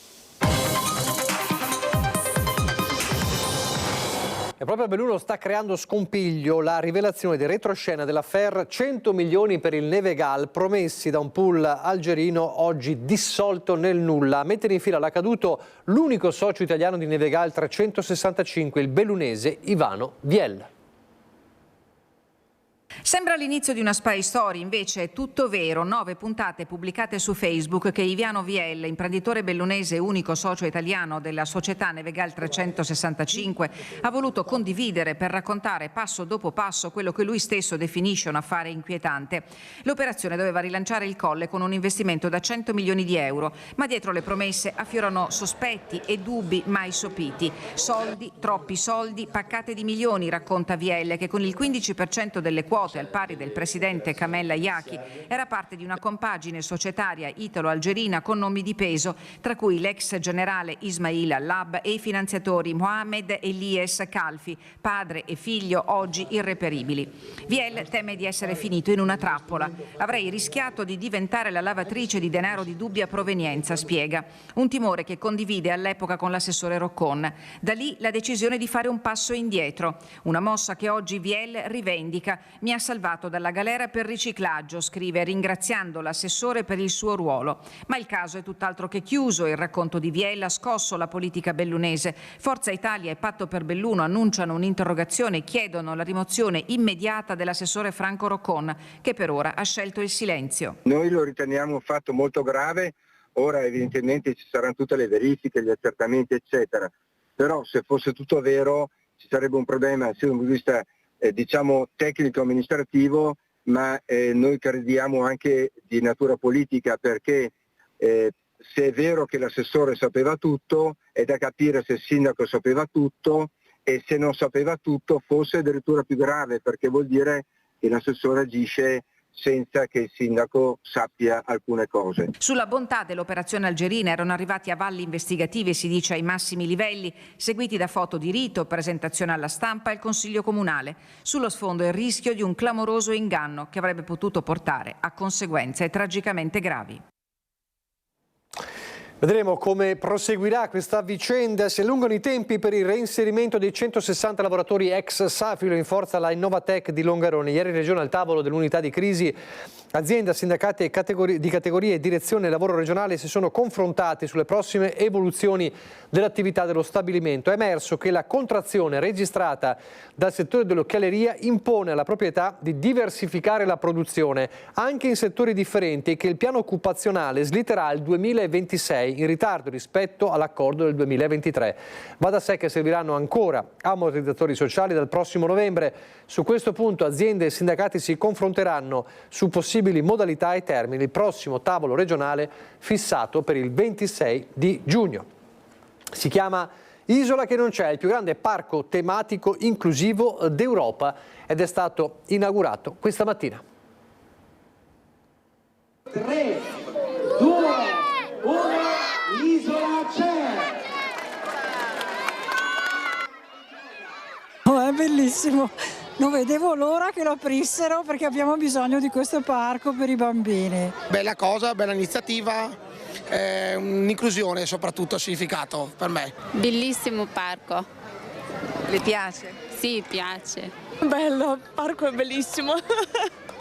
E proprio a Belluno sta creando scompiglio la rivelazione di retroscena dell'affaire 100 milioni per il Nevegal promessi da un pool algerino oggi dissolto nel nulla. A mettere in fila l'accaduto l'unico socio italiano di Nevegal 365, il bellunese Ivano Viel. Sembra l'inizio di una spy story, invece è tutto vero. 9 puntate pubblicate su Facebook che Ivano Viel, imprenditore bellunese e unico socio italiano della società Nevegal 365, ha voluto condividere per raccontare passo dopo passo quello che lui stesso definisce un affare inquietante. L'operazione doveva rilanciare il Colle con un investimento da 100 milioni di euro, ma dietro le promesse affiorano sospetti e dubbi mai sopiti. Soldi, troppi soldi, paccate di milioni, racconta Viel, che con il 15% delle quote al pari del presidente Kamel Ayaki era parte di una compagine societaria italo-algerina con nomi di peso, tra cui l'ex generale Ismail Allab e i finanziatori Mohamed Elies Khalfi, padre e figlio oggi irreperibili. Viel teme di essere finito in una trappola. Avrei rischiato di diventare la lavatrice di denaro di dubbia provenienza, spiega. Un timore che condivide all'epoca con l'assessore Roccon. Da lì la decisione di fare un passo indietro, una mossa che oggi Viel rivendica. Mi ha salvato dalla galera per riciclaggio, scrive, ringraziando l'assessore per il suo ruolo. Ma il caso è tutt'altro che chiuso. Il racconto di Viel ha scosso la politica bellunese. Forza Italia e Patto per Belluno annunciano un'interrogazione e chiedono la rimozione immediata dell'assessore Franco Roccon, che per ora ha scelto il silenzio. Noi lo riteniamo un fatto molto grave. Ora evidentemente ci saranno tutte le verifiche, gli accertamenti eccetera, però se fosse tutto vero ci sarebbe un problema sia da un punto di vista diciamo tecnico-amministrativo, ma noi crediamo anche di natura politica, perché se è vero che l'assessore sapeva tutto, è da capire se il sindaco sapeva tutto, e se non sapeva tutto forse addirittura più grave, perché vuol dire che l'assessore agisce senza che il sindaco sappia alcune cose. Sulla bontà dell'operazione algerina erano arrivati avalli investigativi, si dice ai massimi livelli, seguiti da foto di rito, presentazione alla stampa e al Consiglio Comunale. Sullo sfondo il rischio di un clamoroso inganno che avrebbe potuto portare a conseguenze tragicamente gravi. Vedremo come proseguirà questa vicenda. Si allungano i tempi per il reinserimento dei 160 lavoratori ex Safilo in forza alla Innovatec di Longarone. Ieri in Regione al tavolo dell'unità di crisi azienda, sindacati di categoria e direzione lavoro regionale si sono confrontati sulle prossime evoluzioni dell'attività dello stabilimento. È emerso che la contrazione registrata dal settore dell'occhialeria impone alla proprietà di diversificare la produzione anche in settori differenti e che il piano occupazionale slitterà al 2026 in ritardo rispetto all'accordo del 2023. Va da sé che serviranno ancora ammortizzatori sociali dal prossimo novembre. Su questo punto aziende e sindacati si confronteranno su possibili modalità e termini. Il prossimo tavolo regionale fissato per il 26 di giugno. Si chiama Isola che non c'è, il più grande parco tematico inclusivo d'Europa ed è stato inaugurato questa mattina. 3, 2, 1, l'isola c'è! Oh, è bellissimo, non vedevo l'ora che lo aprissero perché abbiamo bisogno di questo parco per i bambini. Bella cosa, bella iniziativa, un'inclusione soprattutto ha significato per me. Bellissimo parco. Le piace? Sì, piace. Bello, il parco è bellissimo.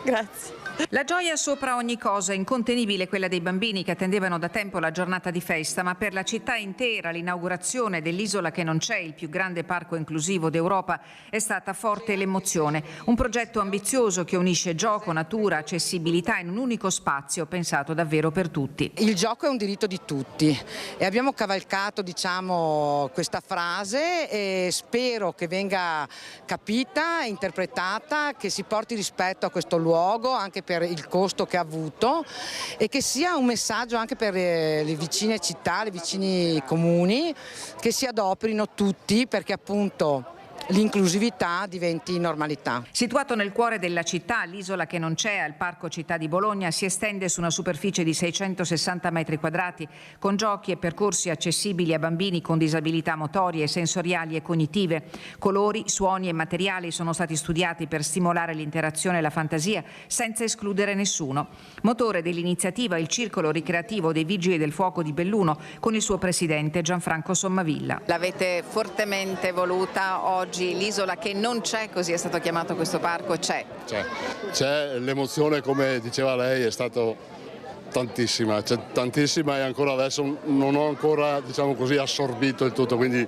Grazie. La gioia sopra ogni cosa, incontenibile quella dei bambini che attendevano da tempo la giornata di festa, ma per la città intera l'inaugurazione dell'Isola che non c'è, il più grande parco inclusivo d'Europa, è stata forte l'emozione. Un progetto ambizioso che unisce gioco, natura, accessibilità in un unico spazio pensato davvero per tutti. Il gioco è un diritto di tutti e abbiamo cavalcato, diciamo, questa frase e spero che venga capita, interpretata, che si porti rispetto a questo luogo anche per il costo che ha avuto e che sia un messaggio anche per le vicine città, i vicini comuni, che si adoperino tutti perché appunto l'inclusività diventi normalità. Situato nel cuore della città, l'Isola che non c'è al Parco Città di Bologna si estende su una superficie di 660 metri quadrati con giochi e percorsi accessibili a bambini con disabilità motorie, sensoriali e cognitive. Colori, suoni e materiali sono stati studiati per stimolare l'interazione e la fantasia senza escludere nessuno. Motore dell'iniziativa il Circolo Ricreativo dei Vigili del Fuoco di Belluno con il suo presidente Gianfranco Sommavilla. L'avete fortemente voluta oggi. L'isola che non c'è, così è stato chiamato questo parco, c'è. C'è l'emozione, come diceva lei, è stato tantissima, e ancora adesso non ho ancora, diciamo così, assorbito il tutto, quindi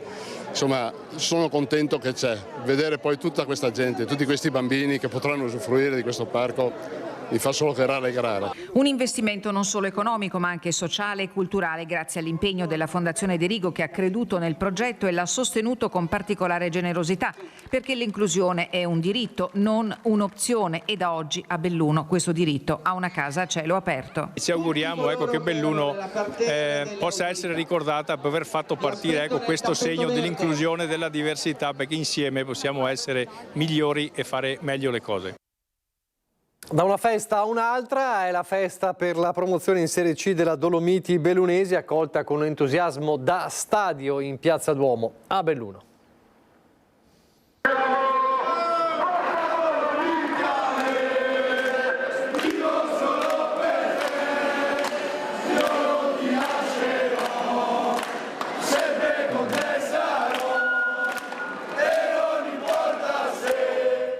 insomma sono contento che c'è. Vedere poi tutta questa gente, tutti questi bambini che potranno usufruire di questo parco mi fa solo che rallegrare. Un investimento non solo economico ma anche sociale e culturale grazie all'impegno della Fondazione De Rigo che ha creduto nel progetto e l'ha sostenuto con particolare generosità perché l'inclusione è un diritto, non un'opzione e da oggi a Belluno questo diritto ha una casa a cielo aperto. Ci auguriamo che Belluno possa essere ricordata per aver fatto partire questo segno dell'inclusione e della diversità perché insieme possiamo essere migliori e fare meglio le cose. Da una festa a un'altra è la festa per la promozione in Serie C della Dolomiti Bellunesi, accolta con entusiasmo da stadio in Piazza Duomo a Belluno.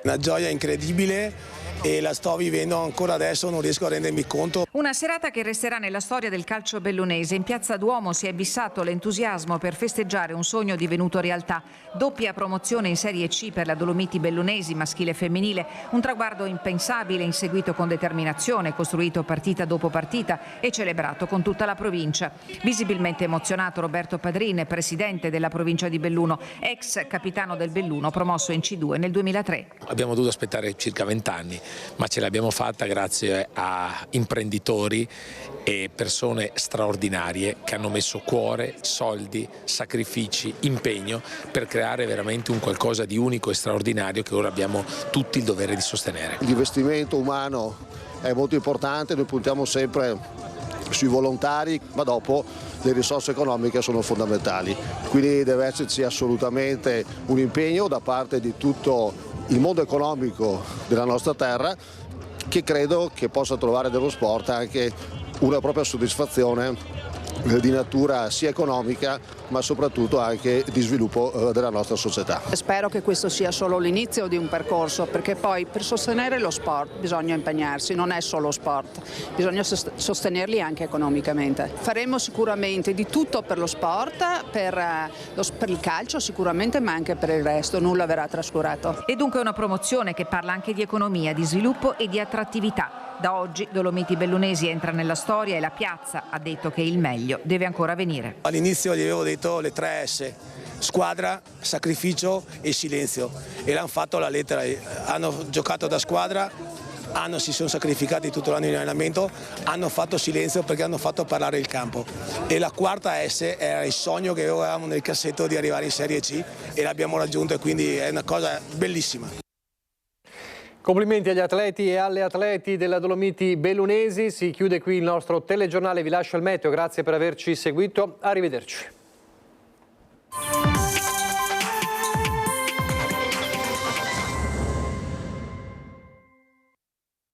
Una gioia incredibile e la sto vivendo ancora adesso, non riesco a rendermi conto. Una serata che resterà nella storia del calcio bellunese. In Piazza Duomo si è bissato l'entusiasmo per festeggiare un sogno divenuto realtà. Doppia promozione in Serie C per la Dolomiti Bellunesi, maschile e femminile. Un traguardo impensabile, inseguito con determinazione, costruito partita dopo partita e celebrato con tutta la provincia. Visibilmente emozionato Roberto Padrin, presidente della provincia di Belluno, ex capitano del Belluno, promosso in C2 nel 2003. Abbiamo dovuto aspettare circa 20 anni, ma ce l'abbiamo fatta grazie a imprenditori e persone straordinarie che hanno messo cuore, soldi, sacrifici, impegno per creare veramente un qualcosa di unico e straordinario che ora abbiamo tutti il dovere di sostenere. L'investimento umano è molto importante, noi puntiamo sempre sui volontari, ma dopo le risorse economiche sono fondamentali, quindi deve esserci assolutamente un impegno da parte di tutto il mondo economico della nostra terra, che credo che possa trovare dello sport anche una propria soddisfazione di natura sia economica ma soprattutto anche di sviluppo della nostra società. Spero che questo sia solo l'inizio di un percorso, perché poi per sostenere lo sport bisogna impegnarsi, non è solo sport, bisogna sostenerli anche economicamente. Faremo sicuramente di tutto per lo sport, per il calcio sicuramente, ma anche per il resto, nulla verrà trascurato. E dunque una promozione che parla anche di economia, di sviluppo e di attrattività. Da oggi Dolomiti Bellunesi entra nella storia e la piazza ha detto che il meglio deve ancora venire. All'inizio gli avevo detto le 3 S, squadra, sacrificio e silenzio, e l'hanno fatto alla lettera. Hanno giocato da squadra, si sono sacrificati tutto l'anno in allenamento, hanno fatto silenzio perché hanno fatto parlare il campo. E la quarta S era il sogno che avevamo nel cassetto di arrivare in Serie C e l'abbiamo raggiunto, e quindi è una cosa bellissima. Complimenti agli atleti e alle atleti della Dolomiti Bellunesi. Si chiude qui il nostro telegiornale, vi lascio il meteo, grazie per averci seguito, arrivederci.